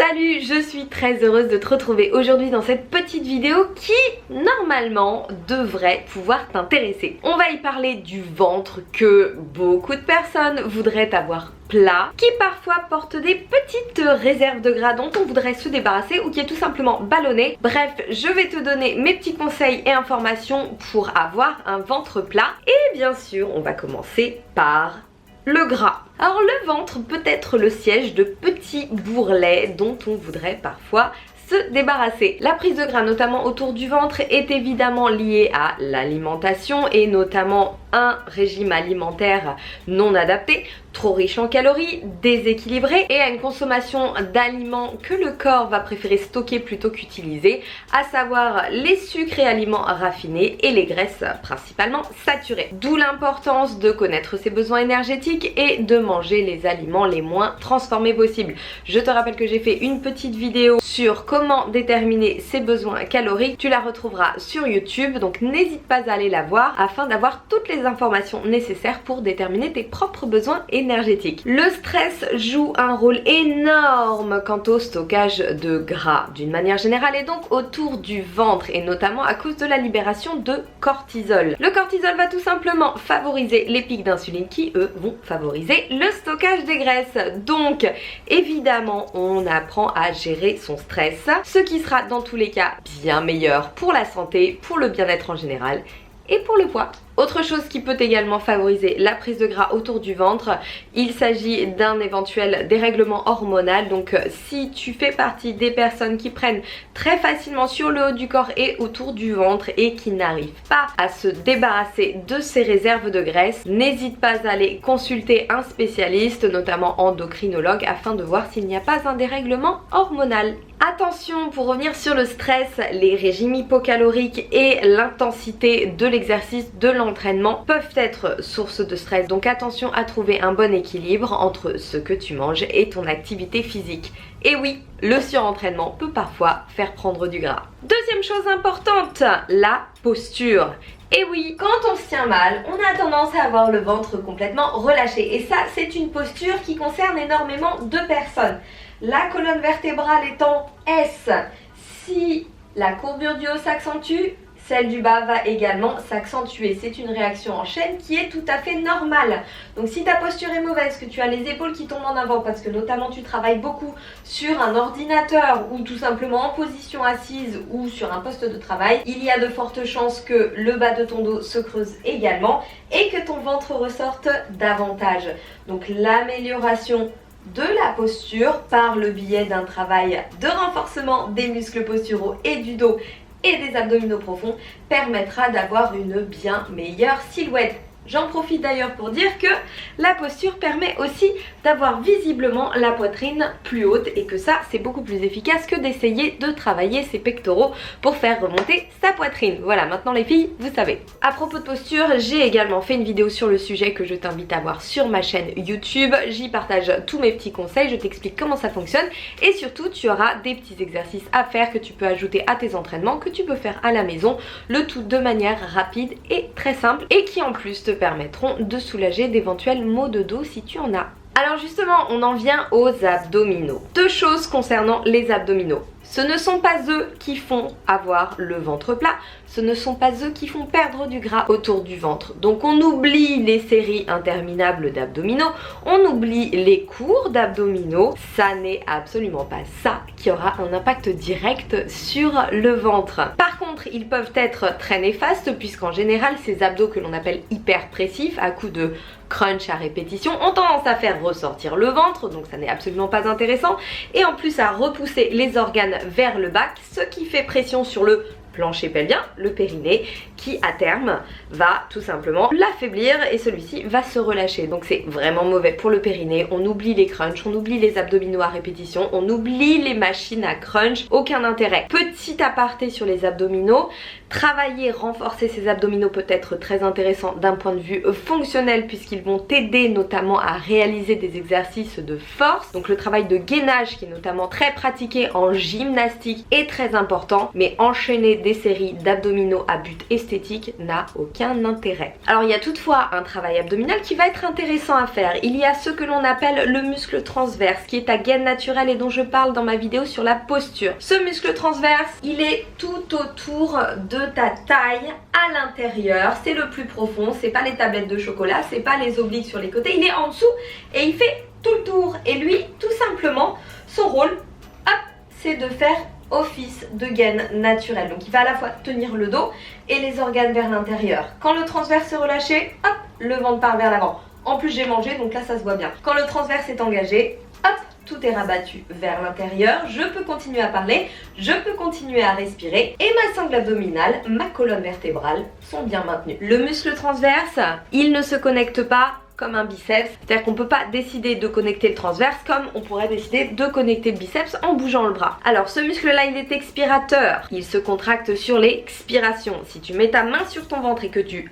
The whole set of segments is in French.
Salut, je suis très heureuse de te retrouver aujourd'hui dans cette petite vidéo qui, normalement, devrait pouvoir t'intéresser. On va y parler du ventre que beaucoup de personnes voudraient avoir plat, qui parfois porte des petites réserves de gras dont on voudrait se débarrasser ou qui est tout simplement ballonné. Bref, je vais te donner mes petits conseils et informations pour avoir un ventre plat. Et bien sûr, on va commencer par le gras. Alors le ventre peut être le siège de petits bourrelets dont on voudrait parfois se débarrasser. La prise de gras, notamment autour du ventre, est évidemment liée à l'alimentation et notamment un régime alimentaire non adapté, trop riche en calories, déséquilibré et à une consommation d'aliments que le corps va préférer stocker plutôt qu'utiliser, à savoir les sucres et aliments raffinés et les graisses principalement saturées. D'où l'importance de connaître ses besoins énergétiques et de manger les aliments les moins transformés possibles. Je te rappelle que j'ai fait une petite vidéo sur comment déterminer ses besoins caloriques, tu la retrouveras sur YouTube, donc n'hésite pas à aller la voir afin d'avoir toutes les informations nécessaires pour déterminer tes propres besoins énergétiques. Le stress joue un rôle énorme quant au stockage de gras d'une manière générale et donc autour du ventre et notamment à cause de la libération de cortisol. Le cortisol va tout simplement favoriser les pics d'insuline qui eux vont favoriser le stockage des graisses. Donc évidemment on apprend à gérer son stress, ce qui sera dans tous les cas bien meilleur pour la santé, pour le bien-être en général et pour le poids. Autre chose qui peut également favoriser la prise de gras autour du ventre, il s'agit d'un éventuel dérèglement hormonal. Donc si tu fais partie des personnes qui prennent très facilement sur le haut du corps et autour du ventre et qui n'arrivent pas à se débarrasser de ces réserves de graisse, n'hésite pas à aller consulter un spécialiste, notamment endocrinologue, afin de voir s'il n'y a pas un dérèglement hormonal. Attention, pour revenir sur le stress, les régimes hypocaloriques et l'intensité de l'exercice de l'entraînement peuvent être source de stress. Donc attention à trouver un bon équilibre entre ce que tu manges et ton activité physique. Et oui, le surentraînement peut parfois faire prendre du gras. Deuxième chose importante, la posture. Et oui, quand on se tient mal, on a tendance à avoir le ventre complètement relâché. Et ça, c'est une posture qui concerne énormément de personnes. La colonne vertébrale étant S, si la courbure du haut s'accentue, celle du bas va également s'accentuer. C'est une réaction en chaîne qui est tout à fait normale. Donc si ta posture est mauvaise, que tu as les épaules qui tombent en avant parce que notamment tu travailles beaucoup sur un ordinateur ou tout simplement en position assise ou sur un poste de travail, il y a de fortes chances que le bas de ton dos se creuse également et que ton ventre ressorte davantage. Donc l'amélioration de la posture par le biais d'un travail de renforcement des muscles posturaux et du dos et des abdominaux profonds permettra d'avoir une bien meilleure silhouette. J'en profite d'ailleurs pour dire que la posture permet aussi d'avoir visiblement la poitrine plus haute et que ça c'est beaucoup plus efficace que d'essayer de travailler ses pectoraux pour faire remonter sa poitrine. Voilà, maintenant les filles, vous savez. À propos de posture, j'ai également fait une vidéo sur le sujet que je t'invite à voir sur ma chaîne YouTube. J'y partage tous mes petits conseils, je t'explique comment ça fonctionne et surtout tu auras des petits exercices à faire que tu peux ajouter à tes entraînements, que tu peux faire à la maison, le tout de manière rapide et très simple et qui en plus te permettront de soulager d'éventuels maux de dos si tu en as. Alors justement, on en vient aux abdominaux. Deux choses concernant les abdominaux. Ce ne sont pas eux qui font avoir le ventre plat, ce ne sont pas eux qui font perdre du gras autour du ventre. Donc on oublie les séries interminables d'abdominaux, on oublie les cours d'abdominaux. Ça n'est absolument pas ça qui aura un impact direct sur le ventre. Par contre, ils peuvent être très néfastes puisqu'en général, ces abdos que l'on appelle hyperpressifs à coup de crunch à répétition ont tendance à faire ressortir le ventre, donc ça n'est absolument pas intéressant, et en plus à repousser les organes vers le bas, ce qui fait pression sur le plancher pelvien, le périnée, qui à terme va tout simplement l'affaiblir et celui-ci va se relâcher. Donc c'est vraiment mauvais pour le périnée. On oublie les crunchs, on oublie les abdominaux à répétition, on oublie les machines à crunch, aucun intérêt. Petit aparté sur les abdominaux, travailler, renforcer ces abdominaux peut être très intéressant d'un point de vue fonctionnel puisqu'ils vont t'aider notamment à réaliser des exercices de force. Donc le travail de gainage qui est notamment très pratiqué en gymnastique est très important, mais enchaîner des séries d'abdominaux à but esthétique n'a aucun intérêt. Alors il y a toutefois un travail abdominal qui va être intéressant à faire. Il y a ce que l'on appelle le muscle transverse qui est ta gaine naturelle et dont je parle dans ma vidéo sur la posture. Ce muscle transverse, il est tout autour de ta taille à l'intérieur, c'est le plus profond, c'est pas les tablettes de chocolat, c'est pas les obliques sur les côtés, il est en dessous et il fait tout le tour. Et lui, tout simplement, son rôle, hop, c'est de faire office de gaine naturelle. Donc il va à la fois tenir le dos et les organes vers l'intérieur. Quand le transverse est relâché, hop, le ventre part vers l'avant. En plus j'ai mangé, donc là ça se voit bien. Quand le transverse est engagé, hop, tout est rabattu vers l'intérieur. Je peux continuer à parler, je peux continuer à respirer et ma sangle abdominale, ma colonne vertébrale sont bien maintenues. Le muscle transverse, il ne se connecte pas comme un biceps, c'est-à-dire qu'on peut pas décider de connecter le transverse comme on pourrait décider de connecter le biceps en bougeant le bras. Alors ce muscle-là, il est expirateur, il se contracte sur l'expiration. Si tu mets ta main sur ton ventre et que tu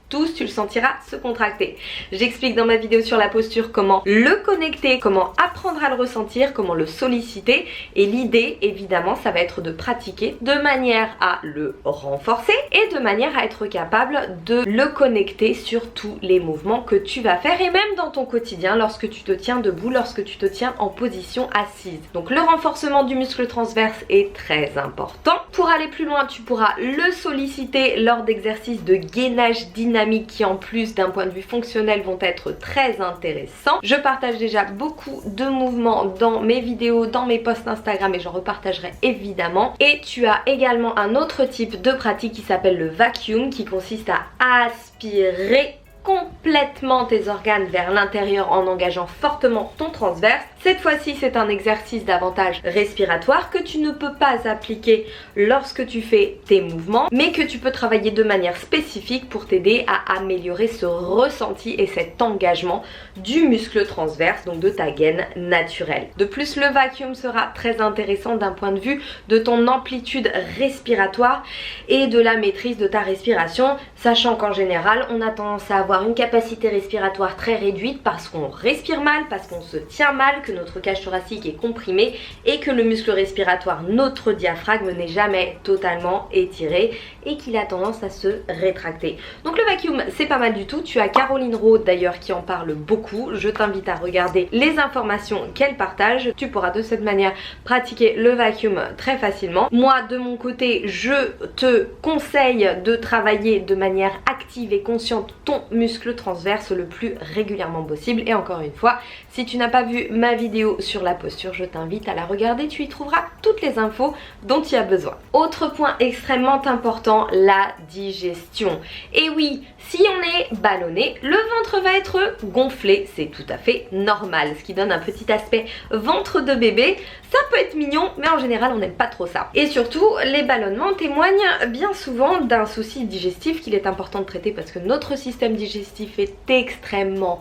tous, tu le sentiras se contracter. J'explique dans ma vidéo sur la posture comment le connecter, comment apprendre à le ressentir, comment le solliciter. Et l'idée, évidemment, ça va être de pratiquer de manière à le renforcer et de manière à être capable de le connecter sur tous les mouvements que tu vas faire et même dans ton quotidien lorsque tu te tiens debout, lorsque tu te tiens en position assise. Donc le renforcement du muscle transverse est très important. Pour aller plus loin, tu pourras le solliciter lors d'exercices de gainage dynamique qui en plus d'un point de vue fonctionnel vont être très intéressants. Je partage déjà beaucoup de mouvements dans mes vidéos, dans mes posts Instagram et j'en repartagerai évidemment. Et tu as également un autre type de pratique qui s'appelle le vacuum qui consiste à aspirer complètement tes organes vers l'intérieur en engageant fortement ton transverse. Cette fois-ci, c'est un exercice davantage respiratoire que tu ne peux pas appliquer lorsque tu fais tes mouvements, mais que tu peux travailler de manière spécifique pour t'aider à améliorer ce ressenti et cet engagement du muscle transverse, donc de ta gaine naturelle. De plus, le vacuum sera très intéressant d'un point de vue de ton amplitude respiratoire et de la maîtrise de ta respiration, sachant qu'en général, on a tendance à avoir une capacité respiratoire très réduite parce qu'on respire mal, parce qu'on se tient mal, que notre cage thoracique est comprimée et que le muscle respiratoire, notre diaphragme, n'est jamais totalement étiré et qu'il a tendance à se rétracter. Donc le vacuum, c'est pas mal du tout. Tu as Caroline Rode d'ailleurs qui en parle beaucoup. Je t'invite à regarder les informations qu'elle partage. Tu pourras de cette manière pratiquer le vacuum très facilement. Moi, de mon côté, je te conseille de travailler de manière active et consciente ton muscle transverse le plus régulièrement possible. Et encore une fois, si tu n'as pas vu ma vidéo sur la posture, je t'invite à la regarder. Tu y trouveras toutes les infos dont tu as besoin. Autre point extrêmement important, la digestion. Et oui, si on est ballonné, le ventre va être gonflé. C'est tout à fait normal, ce qui donne un petit aspect ventre de bébé. Ça peut être mignon, mais en général, on n'aime pas trop ça. Et surtout, les ballonnements témoignent bien souvent d'un souci digestif qu'il est important de traiter parce que notre système digestif est extrêmement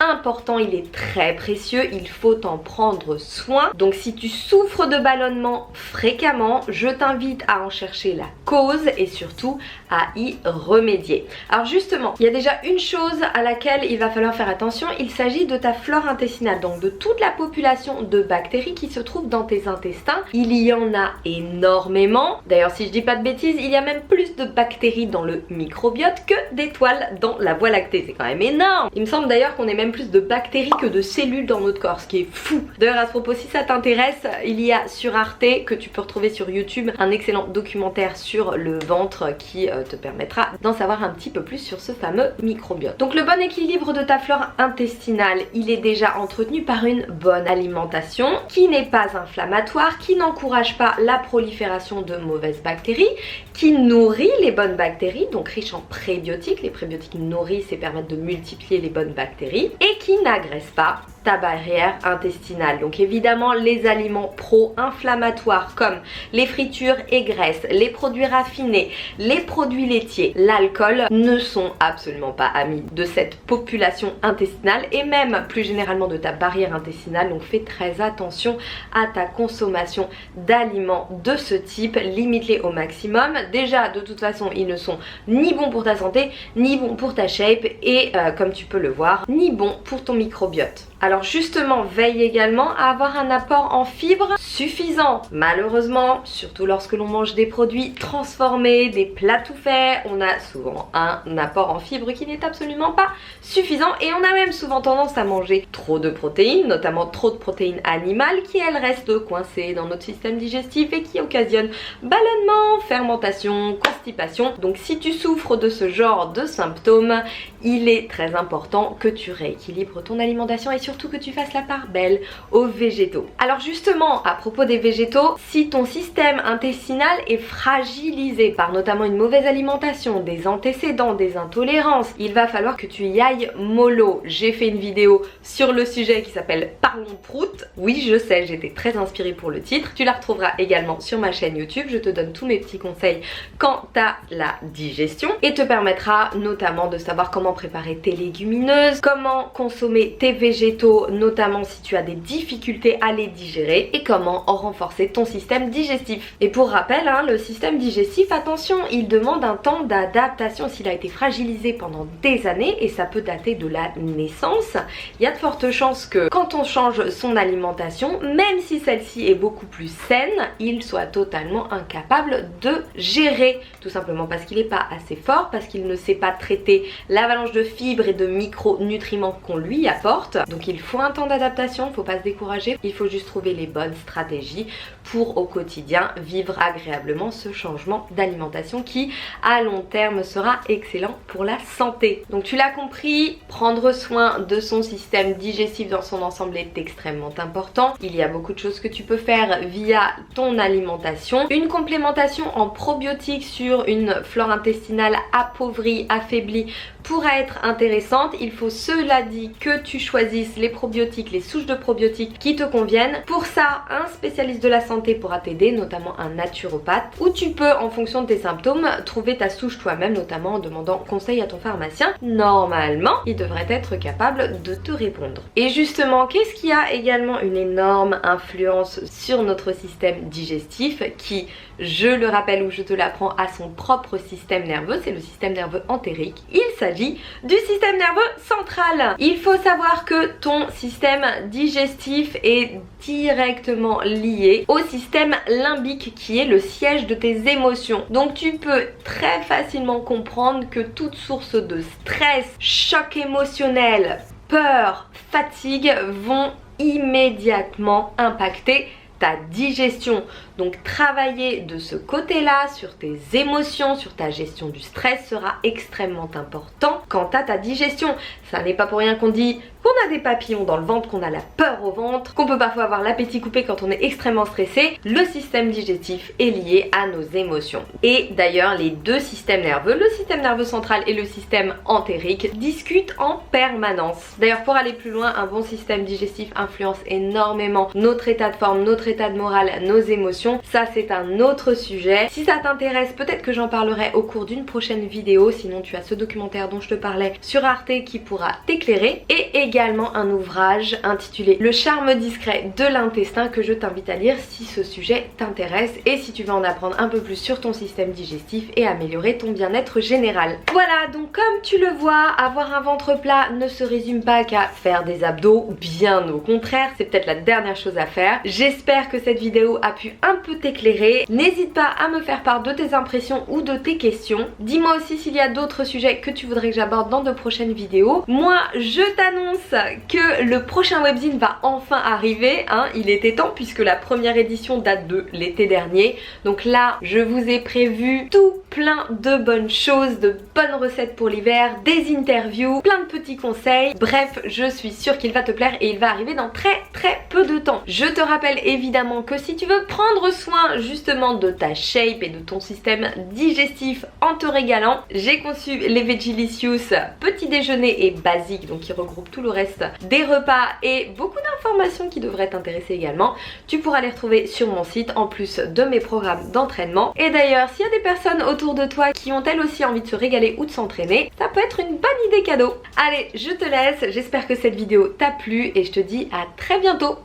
important, il est très précieux, il faut en prendre soin. Donc si tu souffres de ballonnement fréquemment, je t'invite à en chercher la cause et surtout à y remédier. Alors justement, il y a déjà une chose à laquelle il va falloir faire attention, il s'agit de ta flore intestinale, donc de toute la population de bactéries qui se trouvent dans tes intestins. Il y en a énormément, d'ailleurs si je dis pas de bêtises, il y a même plus de bactéries dans le microbiote que d'étoiles dans la voie lactée, c'est quand même énorme. Il me semble d'ailleurs qu'on est même plus de bactéries que de cellules dans notre corps, ce qui est fou. D'ailleurs à ce propos, si ça t'intéresse, il y a sur Arte, que tu peux retrouver sur YouTube, un excellent documentaire sur le ventre qui te permettra d'en savoir un petit peu plus sur ce fameux microbiote. Donc le bon équilibre de ta flore intestinale, il est déjà entretenu par une bonne alimentation qui n'est pas inflammatoire, qui n'encourage pas la prolifération de mauvaises bactéries, qui nourrit les bonnes bactéries, donc riche en prébiotiques. Les prébiotiques nourrissent et permettent de multiplier les bonnes bactéries et qui n'agresse pas ta barrière intestinale. Donc évidemment les aliments pro-inflammatoires comme les fritures et graisses, les produits raffinés, les produits laitiers, l'alcool ne sont absolument pas amis de cette population intestinale et même plus généralement de ta barrière intestinale. Donc fais très attention à ta consommation d'aliments de ce type, limite-les au maximum. Déjà de toute façon ils ne sont ni bons pour ta santé, ni bons pour ta shape et comme tu peux le voir, ni bons pour ton microbiote. Alors justement, veille également à avoir un apport en fibres suffisant. Malheureusement, surtout lorsque l'on mange des produits transformés, des plats tout faits, on a souvent un apport en fibres qui n'est absolument pas suffisant et on a même souvent tendance à manger trop de protéines, notamment trop de protéines animales qui elles restent coincées dans notre système digestif et qui occasionnent ballonnement, fermentation, constipation. Donc si tu souffres de ce genre de symptômes, il est très important que tu rééquilibres ton alimentation et surtout que tu fasses la part belle aux végétaux. Alors justement, à propos des végétaux, si ton système intestinal est fragilisé par notamment une mauvaise alimentation, des antécédents, des intolérances, il va falloir que tu y ailles mollo. J'ai fait une vidéo sur le sujet qui s'appelle Parlons prout. Oui, je sais, j'étais très inspirée pour le titre. Tu la retrouveras également sur ma chaîne YouTube. Je te donne tous mes petits conseils quant à la digestion et te permettra notamment de savoir comment préparer tes légumineuses, comment consommer tes végétaux, notamment si tu as des difficultés à les digérer et comment renforcer ton système digestif. Et pour rappel, le système digestif, attention, il demande un temps d'adaptation s'il a été fragilisé pendant des années et ça peut dater de la naissance. Il y a de fortes chances que quand on change son alimentation, même si celle-ci est beaucoup plus saine, il soit totalement incapable de gérer, tout simplement parce qu'il n'est pas assez fort, parce qu'il ne sait pas traiter l'avalanche de fibres et de micronutriments qu'on lui apporte. Donc il faut un temps d'adaptation, il ne faut pas se décourager, il faut juste trouver les bonnes stratégies pour au quotidien vivre agréablement ce changement d'alimentation qui à long terme sera excellent pour la santé. Donc tu l'as compris, prendre soin de son système digestif dans son ensemble est extrêmement important. Il y a beaucoup de choses que tu peux faire via ton alimentation. Une complémentation en probiotiques sur une flore intestinale appauvrie, affaiblie pourra être intéressante. Il faut cela dit que tu choisisses les probiotiques, les souches de probiotiques qui te conviennent. Pour ça, un spécialiste de la santé pourra t'aider, notamment un naturopathe, ou tu peux en fonction de tes symptômes trouver ta souche toi-même, notamment en demandant conseil à ton pharmacien. Normalement, il devrait être capable de te répondre. Et justement, qu'est-ce qui a également une énorme influence sur notre système digestif qui, je le rappelle ou je te l'apprends, a son propre système nerveux, c'est le système nerveux entérique. Il s'agit du système nerveux central. Il faut savoir que ton système digestif est directement lié au système limbique qui est le siège de tes émotions. Donc tu peux très facilement comprendre que toute source de stress, choc émotionnel, peur, fatigue vont immédiatement impacter ta digestion. Donc travailler de ce côté-là sur tes émotions, sur ta gestion du stress sera extrêmement important quant à ta digestion. Ça n'est pas pour rien qu'on dit qu'on a des papillons dans le ventre, qu'on a la peur au ventre, qu'on peut parfois avoir l'appétit coupé quand on est extrêmement stressé. Le système digestif est lié à nos émotions. Et d'ailleurs les deux systèmes nerveux, le système nerveux central et le système entérique, discutent en permanence. D'ailleurs pour aller plus loin, un bon système digestif influence énormément notre état de forme, notre état de morale, nos émotions. Ça c'est un autre sujet. Si ça t'intéresse, peut-être que j'en parlerai au cours d'une prochaine vidéo. Sinon tu as ce documentaire dont je te parlais sur Arte qui pourra t'éclairer. Et également un ouvrage intitulé Le charme discret de l'intestin que je t'invite à lire si ce sujet t'intéresse et si tu veux en apprendre un peu plus sur ton système digestif et améliorer ton bien-être général. Voilà, donc comme tu le vois, avoir un ventre plat ne se résume pas qu'à faire des abdos, bien au contraire, c'est peut-être la dernière chose à faire. J'espère que cette vidéo a pu un peu t'éclairer. N'hésite pas à me faire part de tes impressions ou de tes questions. Dis-moi aussi s'il y a d'autres sujets que tu voudrais que j'aborde dans de prochaines vidéos. Moi, je t'annonce que le prochain webzine va enfin arriver, il était temps puisque la première édition date de l'été dernier. Donc là, je vous ai prévu tout plein de bonnes choses, de bonnes recettes pour l'hiver, des interviews, plein de petits conseils. Bref, je suis sûre qu'il va te plaire et il va arriver dans très peu de temps. Je te rappelle évidemment que si tu veux prendre soin justement de ta shape et de ton système digestif en te régalant, j'ai conçu les Vegilicious petit déjeuner et basique, donc qui regroupe tout le reste des repas et beaucoup d'informations qui devraient t'intéresser également. Tu pourras les retrouver sur mon site en plus de mes programmes d'entraînement. Et d'ailleurs, s'il y a des personnes autour de toi qui ont elles aussi envie de se régaler ou de s'entraîner, ça peut être une bonne idée cadeau. Allez, je te laisse, j'espère que cette vidéo t'a plu et je te dis à très bientôt.